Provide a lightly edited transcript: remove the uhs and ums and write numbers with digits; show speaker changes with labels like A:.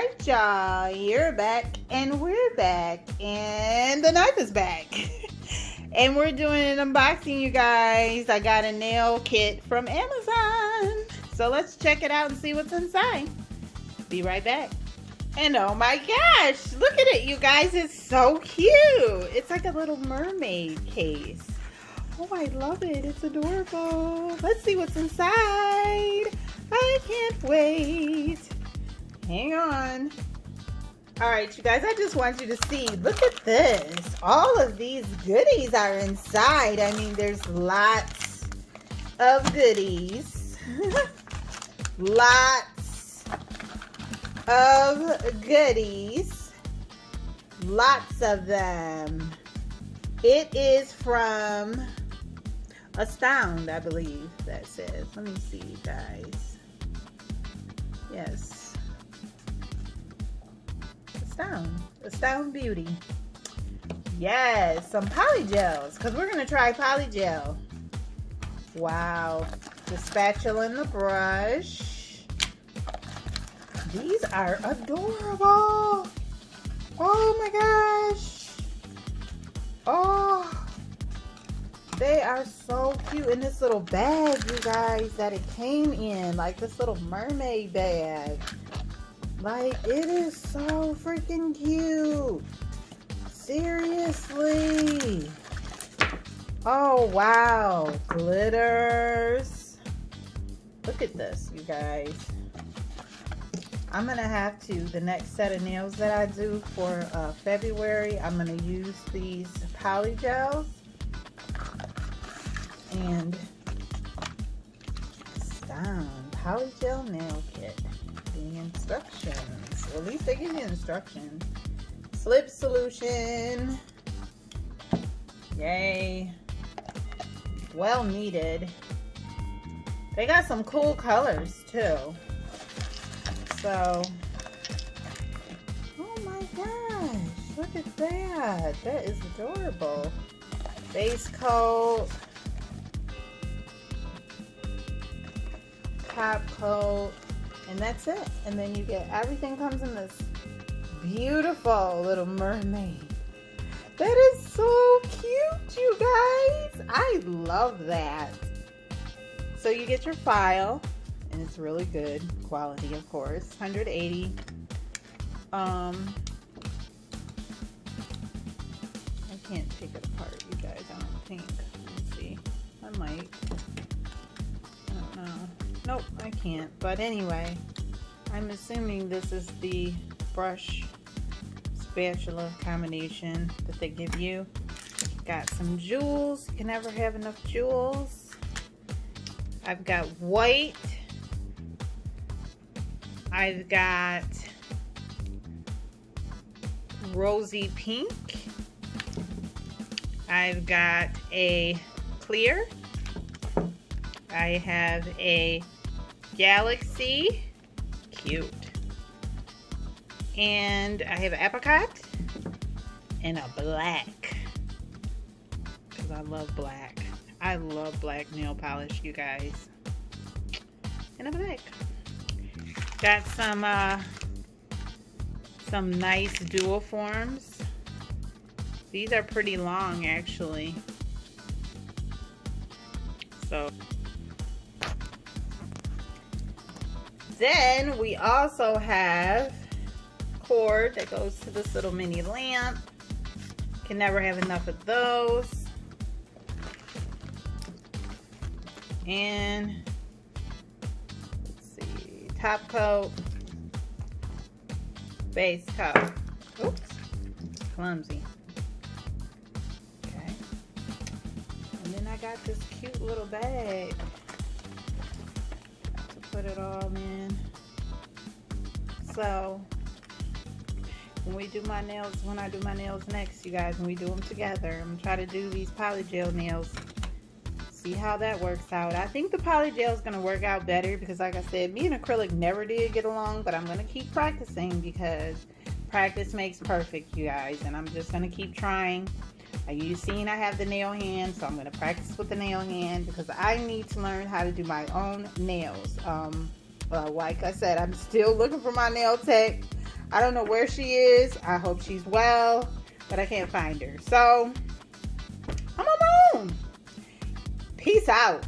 A: Alright y'all, you're back and we're back and the knife is back. And we're doing an unboxing, you guys. I got a nail kit from Amazon. So let's check it out and see what's inside. Be right back. And oh my gosh, look at it, you guys. It's so cute. It's like a little mermaid case. Oh, I love it. It's adorable. Let's see what's inside. I can't wait. Hang on. All right, you guys, I just want you to see. Look at this. All of these goodies are inside. I mean, there's lots of goodies. Lots of goodies. Lots of them. It is from Astound, I believe that says. Let me see, you guys. Yes. Astound Beauty. Yes, some polygels, because we're going to try polygel. Wow. The spatula and the brush. These are adorable. Oh my gosh. Oh. They are so cute in this little bag, you guys, that it came in. Like this little mermaid bag. Like, it is so freaking cute. Seriously. Oh, wow. Glitters. Look at this, you guys. I'm going to have to, the next set of nails that I do for February, I'm going to use these polygels. And Astound Polygel Nail Kit. The instructions. Well, at least they give you instructions. Slip solution. Yay. Well needed. They got some cool colors too. So, oh my gosh, look at that. That is adorable. Base coat. Top coat. And that's it. And then you get, everything comes in this beautiful little mermaid. That is so cute, you guys. I love that. So you get your file, and it's really good quality, of course. 180. I can't take it apart, you guys, I don't think. Let's see. I might. I don't know. Nope, I can't. But anyway, I'm assuming this is the brush spatula combination that they give you. Got some jewels. You can never have enough jewels. I've got white. I've got rosy pink. I've got a clear. I have a galaxy, cute, and I have apricot and a black, because I love black. I love black nail polish, you guys. And a black. Got some nice dual forms. These are pretty long, actually. So then we also have cord that goes to this little mini lamp. Can never have enough of those. And let's see, top coat, base coat. Oops, clumsy. Okay. And then I got this cute little bag to put it all in. So when we do my nails, when I do my nails next, you guys, when we do them together, I'm gonna try to do these polygel nails. See how that works out. I think the polygel is gonna work out better because, like I said, me and acrylic never did get along, but I'm gonna keep practicing because practice makes perfect, you guys, and I'm just gonna keep trying. You've seen I have the nail hand, so I'm gonna practice with the nail hand because I need to learn how to do my own nails. Like I said, I'm still looking for my nail tech. I don't know where she is. I hope she's well, but I can't find her. So I'm on my own. Peace out.